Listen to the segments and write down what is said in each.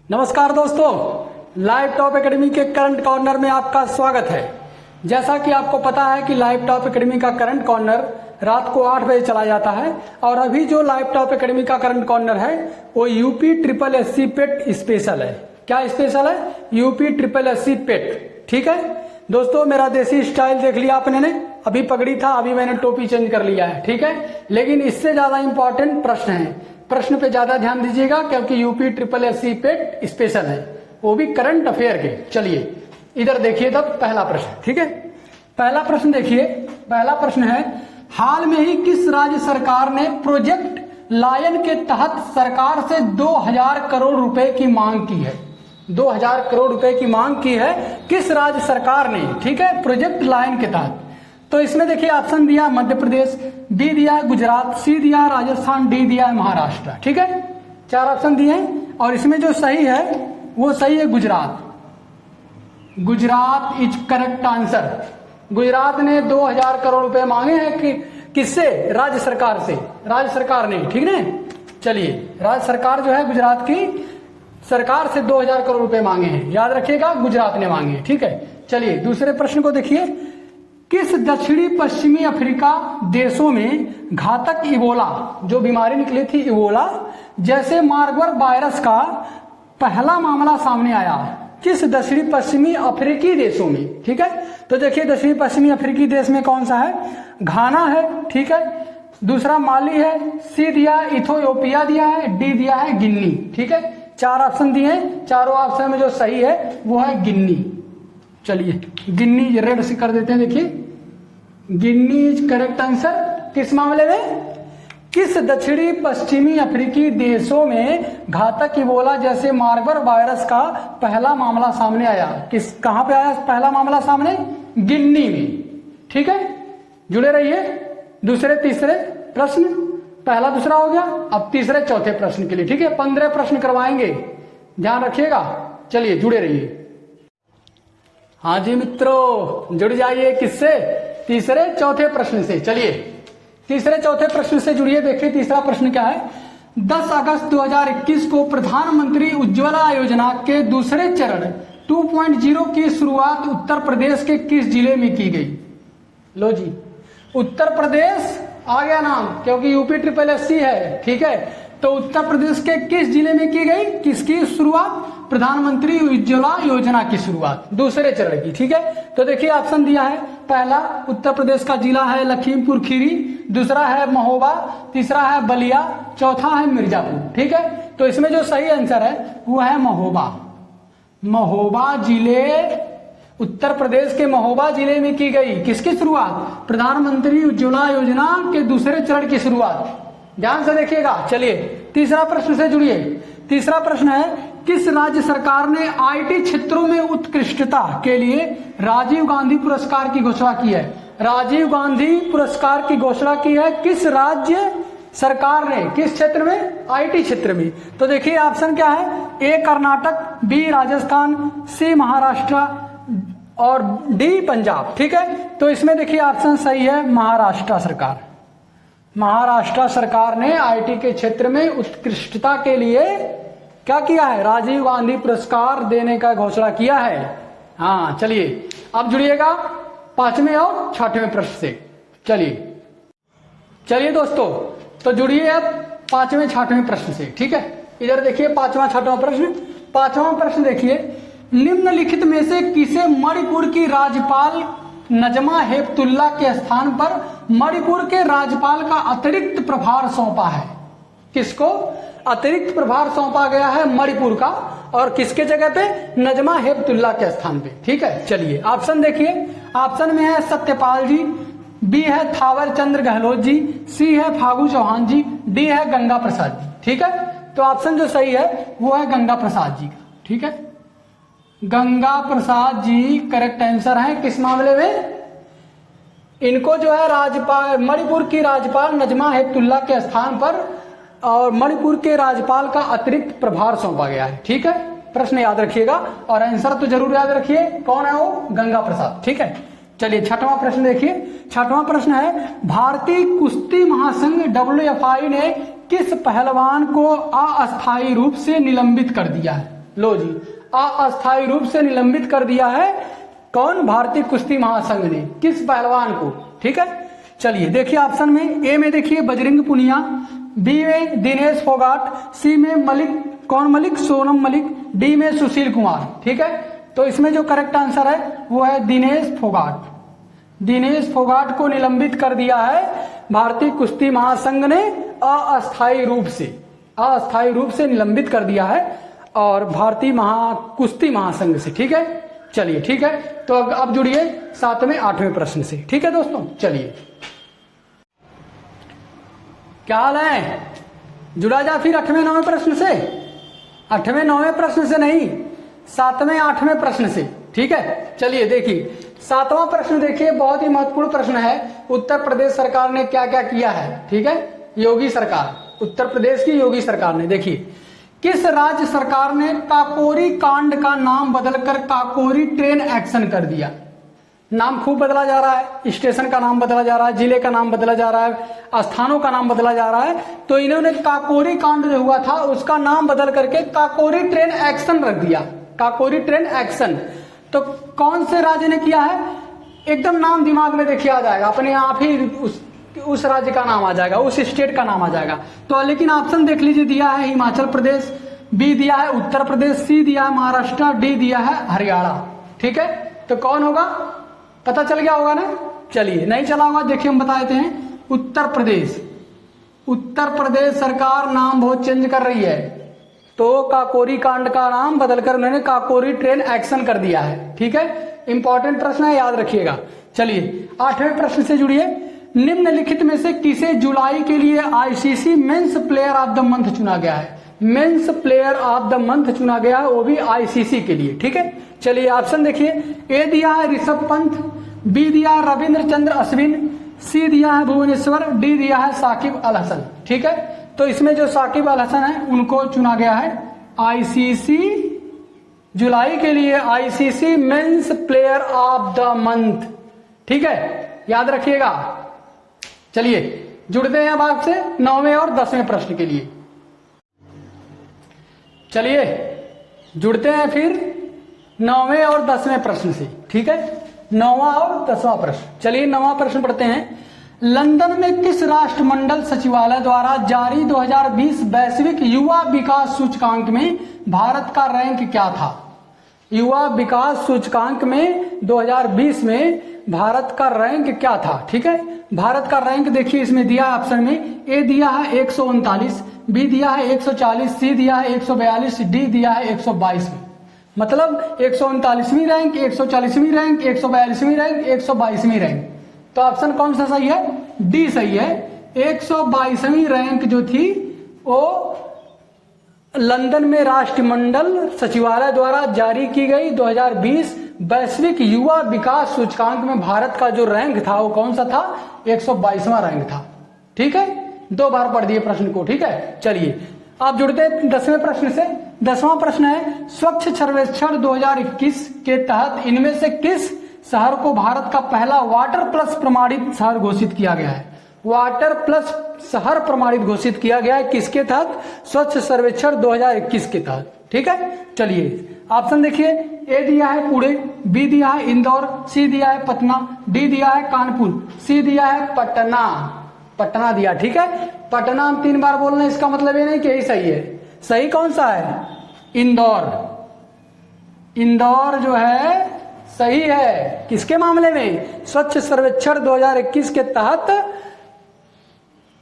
नमस्कार दोस्तों, live top academy के करंट कॉर्नर में आपका स्वागत है। जैसा कि आपको पता है कि लाइव टॉप एकेडमी का करंट कॉर्नर रात को 8 बजे चला जाता है और अभी जो लाइव टॉप एकेडमी का करंट कॉर्नर है वो यूपी ट्रिपल एससी पेट स्पेशल है। क्या स्पेशल है? यूपी ट्रिपल एससी पेट। ठीक है दोस्तों, मेरा देसी स्टाइल देख लिया आपने ने। अभी पगड़ी था, अभी मैंने टोपी चेंज कर लिया है। ठीक है, लेकिन इससे ज्यादा इंपॉर्टेंट प्रश्न है। प्रश्न पे ज्यादा ध्यान दीजिएगा क्योंकि यूपी ट्रिपल एससी पेट स्पेशल है, वो भी करंट अफेयर के। चलिए इधर देखिए तब पहला प्रश्न। ठीक है, पहला प्रश्न देखिए। पहला प्रश्न है, हाल में ही किस राज्य सरकार ने प्रोजेक्ट लायन के तहत सरकार से 2000 करोड़ रुपए की मांग की है? 2000 करोड़ रुपए की मांग की है किस राज्य सरकार ने? ठीक है, प्रोजेक्ट लायन के तहत। तो इसमें देखिए ऑप्शन दिया मध्य प्रदेश, बी दिया गुजरात, सी दिया राजस्थान, डी दिया महाराष्ट्र। ठीक है, 4 ऑप्शन दिए हैं और इसमें जो सही है वो सही है Gujarat. Gujarat is correct answer. Gujarat ने 2000 करोड़ रुपए मांगे हैं कि किससे? राज्य सरकार से। राज्य सरकार ने, ठीक है। चलिए, राज्य सरकार जो है गुजरात की सरकार से 2000 करोड़ रुपए मांगे हैं, याद रखिएगा गुजरात ने मांगे हैं। ठीक है, चलिए दूसरे प्रश्न को देखिए। किस दक्षिणी पश्चिमी अफ्रीका देशों में घातक इबोला, जो बीमारी निकली थी इबोला जैसे मार्बर्ग वायरस का पहला मामला सामने आया? किस दक्षिणी पश्चिमी अफ्रीकी देशों में? ठीक है, तो देखिए दक्षिणी पश्चिमी अफ्रीकी देश में कौन सा है? घाना है, ठीक है, दूसरा माली है, सी दिया इथोपिया दिया है, डी दिया है गिन्नी। ठीक है, 4 ऑप्शन दिए हैं, चारों ऑप्शन में जो सही है वो है गिन्नी। चलिए गिन्नी रेड से कर देते हैं। देखिए गिन्नी इज करेक्ट आंसर। किस मामले में? किस दक्षिणी पश्चिमी अफ्रीकी देशों में घातक इबोला जैसे मार्बर्ग वायरस का पहला मामला सामने आया? कहां पे आया पहला मामला सामने? गिन्नी में। ठीक है, जुड़े रहिए। दूसरे तीसरे प्रश्न, पहला दूसरा हो गया, अब तीसरे चौथे प्रश्न के लिए। ठीक है, 15 प्रश्न करवाएंगे, ध्यान रखिएगा। चलिए जुड़े रहिए। हाँ जी मित्रों, जुड़ जाइए। किससे? तीसरे चौथे प्रश्न से। चलिए तीसरे चौथे प्रश्न से जुड़िए। देखिए तीसरा प्रश्न क्या है। 10 अगस्त 2021 को प्रधानमंत्री उज्ज्वला योजना के दूसरे चरण 2.0 की शुरुआत उत्तर प्रदेश के किस जिले में की गई? लो जी, उत्तर प्रदेश आ गया नाम क्योंकि यूपी ट्रिपल एससी है। ठीक है, तो उत्तर प्रदेश के किस जिले में की गई? किसकी शुरुआत? प्रधानमंत्री उज्ज्वला योजना की शुरुआत दूसरे चरण की। ठीक है, तो देखिए ऑप्शन दिया है। पहला उत्तर प्रदेश का जिला है लखीमपुर खीरी, दूसरा है महोबा, तीसरा है बलिया, चौथा है मिर्जापुर। ठीक है, तो इसमें जो सही आंसर है वो है महोबा। महोबा जिले, उत्तर प्रदेश के महोबा जिले में की गई किसकी शुरुआत? प्रधानमंत्री उज्ज्वला योजना के दूसरे चरण की शुरुआत। ध्यान से देखिएगा। चलिए तीसरा प्रश्न से जुड़िए। तीसरा प्रश्न है, किस राज्य सरकार ने आईटी क्षेत्रों में उत्कृष्टता के लिए राजीव गांधी पुरस्कार की घोषणा की है? राजीव गांधी पुरस्कार की घोषणा की है किस राज्य सरकार ने? किस क्षेत्र में? आईटी क्षेत्र में। तो देखिए ऑप्शन क्या है। ए कर्नाटक, बी राजस्थान, सी महाराष्ट्र और डी पंजाब। ठीक है, तो इसमें देखिए ऑप्शन सही है महाराष्ट्र सरकार। महाराष्ट्र सरकार ने आईटी के क्षेत्र में उत्कृष्टता के लिए क्या किया है? राजीव गांधी पुरस्कार देने का घोषणा किया है। हाँ चलिए अब जुड़िएगा 5वें और 6वें प्रश्न से। चलिए दोस्तों, तो जुड़िए अब 5वें 6वें प्रश्न से। ठीक है, इधर देखिए 5वां 6वां प्रश्न। 5वां प्रश्न देखिए, निम्नलिखित में से किसे मणिपुर की राज्यपाल नजमा हेपतुल्ला के स्थान पर मणिपुर के राज्यपाल का अतिरिक्त प्रभार सौंपा है? किसको अतिरिक्त प्रभार सौंपा गया है? मणिपुर का। और किसके जगह पे? नजमा हेपतुल्ला के स्थान पे। ठीक है, चलिए ऑप्शन देखिए। ऑप्शन में है सत्यपाल जी, बी है थावर चंद्र गहलोत जी, सी है फागू चौहान जी, डी है गंगा प्रसाद जी। ठीक है, तो ऑप्शन जो सही है वो है गंगा प्रसाद जी का। ठीक है, गंगा प्रसाद जी करेक्ट आंसर है। किस मामले में? इनको जो है राज्यपाल, मणिपुर की राज्यपाल नजमा हेपतुल्ला के स्थान पर और मणिपुर के राज्यपाल का अतिरिक्त प्रभार सौंपा गया है। ठीक है, प्रश्न याद रखिएगा और आंसर तो जरूर याद रखिए। कौन है वो? गंगा प्रसाद। ठीक है, चलिए 6वां प्रश्न देखिए। 6वां प्रश्न है, भारतीय कुश्ती महासंघ WFI ने किस पहलवान को अस्थायी रूप से निलंबित कर दिया है? लो जी, अस्थायी रूप से निलंबित कर दिया है कौन? भारतीय कुश्ती महासंघ ने। किस पहलवान को? ठीक है, चलिए देखिए ऑप्शन में, ए में देखिए बजरंग पुनिया, बी में दिनेश फोगाट, सी में मलिक, कौन मलिक? सोनम मलिक, डी में सुशील कुमार। ठीक है, तो इसमें जो करेक्ट आंसर है वो है दिनेश फोगाट। दिनेश फोगाट को निलंबित कर दिया है भारतीय कुश्ती महासंघ ने अस्थायी रूप से निलंबित कर दिया है और भारतीय कुश्ती महासंघ से। ठीक है, चलिए ठीक है, तो अब जुड़िए 7वें 8वें प्रश्न से। ठीक है दोस्तों, चलिए क्या हाल है? जुड़ा जा फिर 8वें 9वें प्रश्न से, 8वें 9वें प्रश्न से नहीं, 7वें 8वें प्रश्न से। ठीक है, चलिए देखिए 7वां प्रश्न देखिए, बहुत ही महत्वपूर्ण प्रश्न है। उत्तर प्रदेश सरकार ने क्या क्या किया है? ठीक है, योगी सरकार, उत्तर प्रदेश की योगी सरकार ने, देखिए किस राज्य सरकार ने काकोरी कांड का नाम बदलकर काकोरी ट्रेन एक्शन कर दिया? नाम खूब बदला जा रहा है, स्टेशन का नाम बदला जा रहा है, जिले का नाम बदला जा रहा है, स्थानों का नाम बदला जा रहा है। तो इन्होंने काकोरी कांड जो हुआ था उसका नाम बदल करके काकोरी ट्रेन एक्शन रख दिया, काकोरी ट्रेन एक्शन। तो कौन से राज्य ने किया है? एकदम नाम दिमाग में देखिए आ जाएगा, अपने आप ही उस राज्य का नाम आ जाएगा, उस स्टेट का नाम आ जाएगा। तो लेकिन ऑप्शन देख लीजिए, दिया है हिमाचल प्रदेश, बी दिया है उत्तर प्रदेश, सी दिया है महाराष्ट्र, डी दिया है हरियाणा। ठीक है, तो कौन होगा? पता चल गया होगा ना? चलिए, नहीं चला होगा देखिए हम बता देते हैं। उत्तर प्रदेश, उत्तर प्रदेश सरकार नाम बहुत चेंज कर रही है, तो काकोरी कांड का नाम बदलकर उन्होंने काकोरी ट्रेन एक्शन कर दिया है। ठीक है, इंपॉर्टेंट प्रश्न है, याद रखिएगा। चलिए 8वें प्रश्न से जुड़िए। निम्नलिखित में से किसे जुलाई के लिए ICC men's player of the month चुना गया है? Men's player of the month चुना गया है, वो भी आईसीसी के लिए। ठीक है, चलिए ऑप्शन देखिए, ए दिया है ऋषभ पंत, बी दिया है रविंद्र चंद्र अश्विन, सी दिया है भुवनेश्वर, डी दिया है साकिब अल हसन। ठीक है, तो इसमें जो साकिब अल हसन है उनको चुना गया है आईसीसी, जुलाई के लिए ICC men's player of the month. ठीक है, याद रखिएगा। चलिए जुड़ते हैं अब आपसे 9वें और 10वें प्रश्न के लिए। चलिए जुड़ते हैं फिर 9वें और 10वें प्रश्न से। ठीक है, 9वां और 10वां प्रश्न। चलिए 9वां प्रश्न पढ़ते हैं। लंदन में किस राष्ट्रमंडल सचिवालय द्वारा जारी 2020 वैश्विक युवा विकास सूचकांक में भारत का रैंक क्या था? युवा विकास सूचकांक में 2020 में भारत का रैंक क्या था? ठीक है, भारत का रैंक देखिए इसमें दिया है ऑप्शन में, ए दिया है 139, बी दिया है 140, सी दिया है 142, डी दिया है 122 में। मतलब 139वीं रैंक, 140वीं रैंक, 142वीं रैंक, 122वीं रैंक। तो ऑप्शन कौन सा सही है? डी सही है। 122वीं रैंक जो थी वो लंदन में राष्ट्रमंडल सचिवालय द्वारा जारी की गई 2020 वैश्विक युवा विकास सूचकांक में भारत का जो रैंक था वो कौन सा था? 122वां रैंक था। ठीक है, 2 बार पढ़ दिए प्रश्न को। ठीक है, चलिए आप जुड़ते हैं 10वें प्रश्न से। 10वां प्रश्न है, स्वच्छ सर्वेक्षण 2021 के तहत इनमें से किस शहर को भारत का पहला वाटर प्लस प्रमाणित शहर घोषित किया गया है? वाटर प्लस शहर प्रमाणित घोषित किया गया है किसके तहत? स्वच्छ सर्वेक्षण 2021 के तहत। ठीक है, चलिए ऑप्शन देखिए, ए दिया है पुणे, बी दिया है इंदौर, सी दिया है पटना, डी दिया है कानपुर, सी दिया है पटना। पटना दिया। ठीक है, पटना हम 3 बार बोलना, इसका मतलब ये नहीं कि यही सही है। सही कौन सा है? इंदौर। इंदौर जो है सही है किसके मामले में? स्वच्छ सर्वेक्षण 2021 के तहत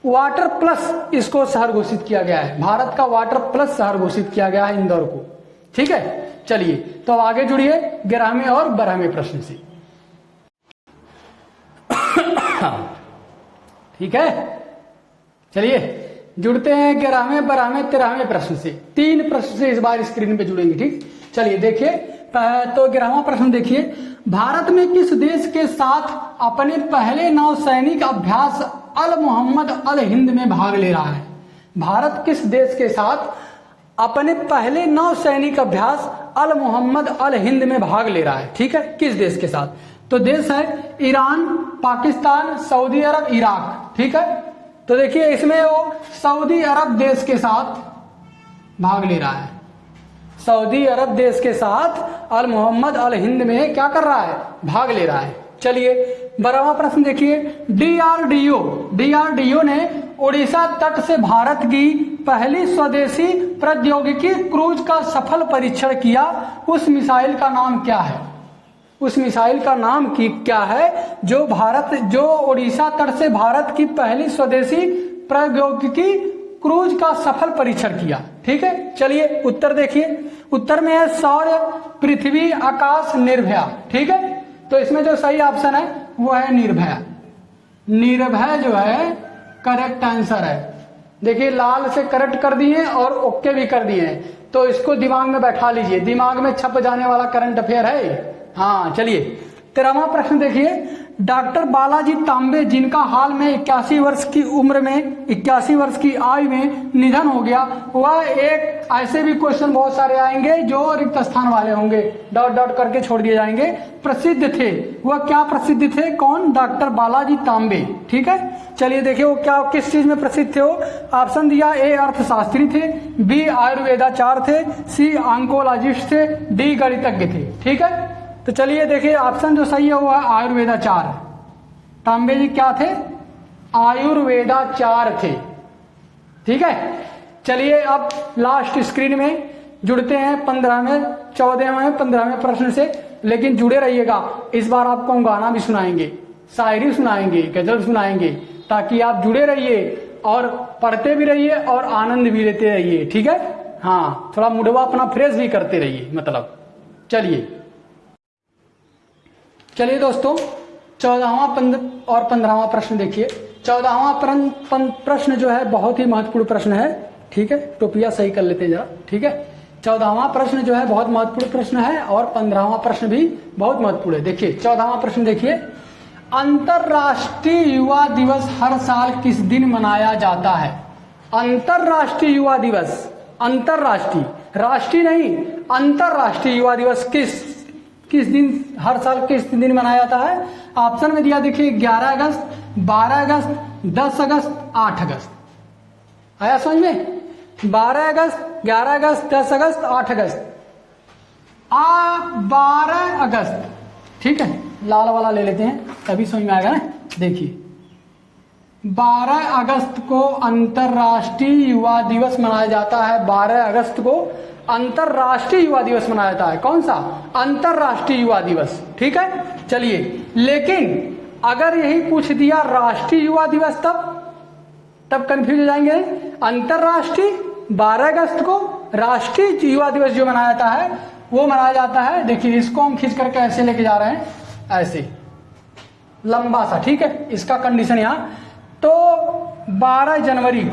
वाटर प्लस इसको शहर घोषित किया गया है। भारत का वाटर प्लस शहर घोषित किया गया है इंदौर को। ठीक है, चलिए तो आगे जुड़िए 11वें और 12वें प्रश्न से। ठीक है, चलिए जुड़ते हैं 11वें 12वें 13वें प्रश्न से। 3 प्रश्न से इस बार स्क्रीन पे जुड़ेंगे। ठीक, चलिए देखिए, तो 11वां प्रश्न देखिए, भारत में किस देश के साथ अपने पहले नौसैनिक अभ्यास अल मोहम्मद अल हिंद में भाग ले रहा है? भारत किस देश के साथ अपने पहले नौसैनिक अभ्यास अल मोहम्मद अल हिंद में भाग ले रहा है? ठीक है, किस देश के साथ? तो देश है ईरान, पाकिस्तान, सऊदी अरब, इराक। ठीक है, तो देखिए इसमें वो सऊदी अरब देश के साथ भाग ले रहा है। सऊदी अरब देश के साथ अल मोहम्मद अल हिंद में क्या कर रहा है, भाग ले रहा है। चलिए 12वां प्रश्न देखिए, डीआरडीओ ने ओडिशा तट से भारत की पहली स्वदेशी प्रौद्योगिकी क्रूज का सफल परीक्षण किया, उस मिसाइल का नाम क्या है? उस मिसाइल का नाम क्या है जो ओडिशा तट से भारत की पहली स्वदेशी प्रौद्योगिकी क्रूज का सफल परीक्षण किया। ठीक है, चलिए उत्तर देखिए। उत्तर में है सौर पृथ्वी आकाश निर्भया। ठीक है, तो इसमें जो सही ऑप्शन है वो है निर्भया। निर्भय जो है करेक्ट आंसर है। देखिए लाल से करेक्ट कर दिए और ओके भी कर दिए, तो इसको दिमाग में बैठा लीजिए, दिमाग में छप जाने वाला करंट अफेयर है। हाँ चलिए 13वां प्रश्न देखिए, डॉक्टर बालाजी तांबे जिनका हाल में 81 वर्ष की उम्र में 81 वर्ष की आयु में निधन हो गया, वह एक ऐसे भी क्वेश्चन बहुत सारे आएंगे जो रिक्त स्थान वाले होंगे, डॉट डॉट करके छोड़ दिए जाएंगे। प्रसिद्ध थे, वह क्या प्रसिद्ध थे? कौन? डॉक्टर बालाजी तांबे। ठीक है, चलिए देखिए वो क्या किस चीज में प्रसिद्ध थे? वो ऑप्शन दिया, ए अर्थशास्त्री थे, बी आयुर्वेदाचार्य थे, सी ऑन्कोलॉजिस्ट थे, डी गणितज्ञ थे। ठीक है, तो चलिए देखिए ऑप्शन जो सही है वो है आयुर्वेदाचार्य। तांबे जी क्या थे? आयुर्वेदाचार्य थे। ठीक है, चलिए अब लास्ट स्क्रीन में जुड़ते हैं 15वें 14वें 15वें प्रश्न से, लेकिन जुड़े रहिएगा। इस बार आपको हम गाना भी सुनाएंगे, शायरी सुनाएंगे, गजल सुनाएंगे, ताकि आप जुड़े रहिए और पढ़ते भी रहिए और आनंद भी लेते रहिए। ठीक है, हाँ थोड़ा मुडवा अपना फ्रेश भी करते रहिए मतलब। चलिए दोस्तों 14वां और 15वां प्रश्न देखिए। 14वां प्रश्न जो है बहुत ही महत्वपूर्ण प्रश्न है। ठीक है, टोपिया सही कर लेते जरा। ठीक है, 14वां प्रश्न जो है बहुत महत्वपूर्ण प्रश्न है और 15वां प्रश्न भी बहुत महत्वपूर्ण है। देखिए 14वां प्रश्न देखिए, अंतरराष्ट्रीय युवा दिवस हर साल किस दिन मनाया जाता है? अंतरराष्ट्रीय युवा दिवस, अंतरराष्ट्रीय, राष्ट्रीय नहीं, अंतरराष्ट्रीय युवा दिवस किस दिन, हर साल किस दिन मनाया जाता है? ऑप्शन में दिया देखिए 11 अगस्त, 12 अगस्त, 10 अगस्त, 8 अगस्त। आया समझ में? 12 अगस्त, 11 अगस्त, 10 अगस्त, 8 अगस्त। 12 अगस्त। ठीक है, लाल वाला ले लेते हैं तभी समझ में आएगा ना। देखिए 12 अगस्त को अंतरराष्ट्रीय युवा दिवस मनाया जाता है। 12 अगस्त को अंतरराष्ट्रीय युवा दिवस मनाया जाता है। कौन सा? अंतरराष्ट्रीय युवा दिवस। ठीक है, चलिए लेकिन अगर यही पूछ दिया राष्ट्रीय युवा दिवस तब कंफ्यूज हो जाएंगे। अंतरराष्ट्रीय 12 अगस्त को, राष्ट्रीय युवा दिवस जो मनाया जाता है वो मनाया जाता है, देखिए इसको हम खींच करके ऐसे लेके जा रहे हैं, ऐसे लंबा सा। ठीक है, इसका कंडीशन यहां तो 12 जनवरी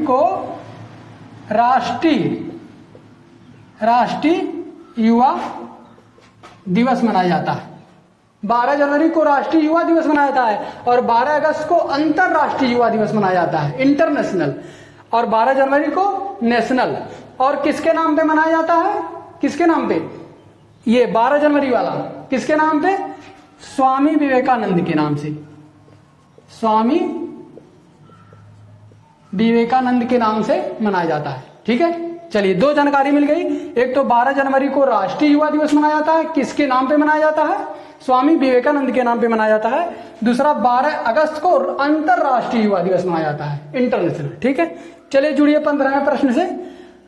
को राष्ट्रीय युवा दिवस मनाया जाता है। 12 जनवरी को राष्ट्रीय युवा दिवस मनाया जाता है और 12 अगस्त को अंतरराष्ट्रीय युवा दिवस मनाया जाता है, इंटरनेशनल, और 12 जनवरी को नेशनल। और किसके नाम पे मनाया जाता है? किसके नाम पे? ये 12 जनवरी वाला किसके नाम पे? स्वामी विवेकानंद के नाम से। स्वामी विवेकानंद के नाम से मनाया जाता है। ठीक है, चलिए दो जानकारी मिल गई। एक तो 12 जनवरी को राष्ट्रीय युवा दिवस मनाया जाता है, किसके नाम पे मनाया जाता है? स्वामी विवेकानंद के नाम पे मनाया जाता है। दूसरा 12 अगस्त को अंतरराष्ट्रीय युवा दिवस मनाया जाता है, इंटरनेशनल। ठीक है, चलिए जुड़िए 15वें प्रश्न से।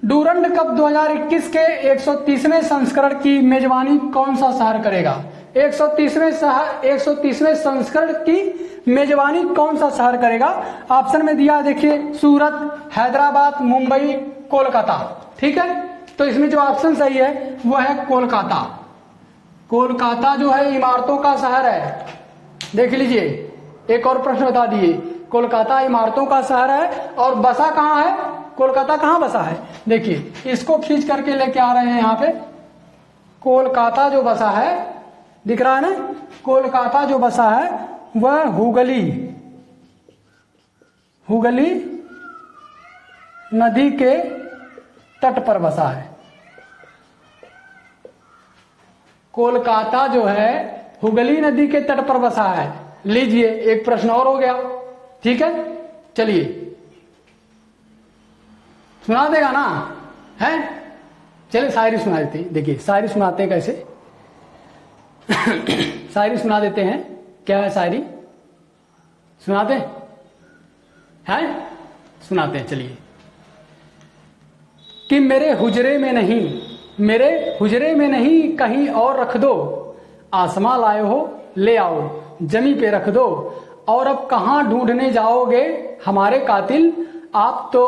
डूरंड कप 2021 के 130वें संस्करण की मेजबानी कौन सा शहर करेगा? 130वें संस्करण की मेजबानी कौन सा शहर करेगा? ऑप्शन में दिया देखिए सूरत, हैदराबाद, मुंबई, कोलकाता। ठीक है, तो इसमें जो ऑप्शन सही है वो है कोलकाता। कोलकाता जो है इमारतों का शहर है। देख लीजिए, एक और प्रश्न बता दिए, कोलकाता इमारतों का शहर है और बसा कहाँ है? कोलकाता कहाँ बसा है? देखिए इसको खींच करके लेके आ रहे हैं यहाँ पे। कोलकाता जो बसा है, दिख रहा है ना? कोलकाता जो बसा है वह हुगली नदी के तट पर बसा है। कोलकाता जो है हुगली नदी के तट पर बसा है। लीजिए एक प्रश्न और हो गया। ठीक है, चलिए सुना देगा ना? है, चलिए शायरी सुना देते हैं। देखिए शायरी सुनाते हैं कैसे। शायरी सुना देते हैं। क्या है शायरी? सुनाते हैं? सुनाते हैं, चलिए। कि मेरे हुजरे में नहीं कहीं और रख दो, आसमां लाए हो ले आओ जमी पे रख दो, और अब कहां ढूंढने जाओगे हमारे कातिल, आप तो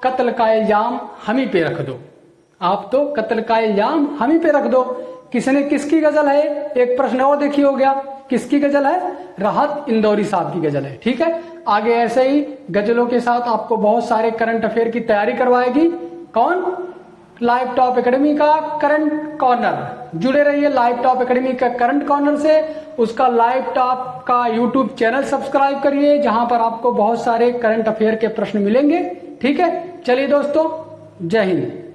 कत्ल का इल्जाम हम ही पे रख दो, आप तो कत्ल का इल्जाम हम ही पे रख दो। किसने, किसकी गजल है? एक प्रश्न और देखिए हो गया, किसकी गजल है? राहत इंदौरी साहब की गजल है। ठीक है, आगे ऐसे ही गजलों के साथ आपको बहुत सारे करंट अफेयर की तैयारी करवाएगी। कौन? लाइव टॉप एकेडमी का करंट कॉर्नर। जुड़े रहिए लाइव टॉप एकेडमी का करंट कॉर्नर से। उसका लाइव टॉप का यूट्यूब चैनल सब्सक्राइब करिए, जहां पर आपको बहुत सारे करंट अफेयर के प्रश्न मिलेंगे। ठीक है, चलिए दोस्तों, जय हिंद।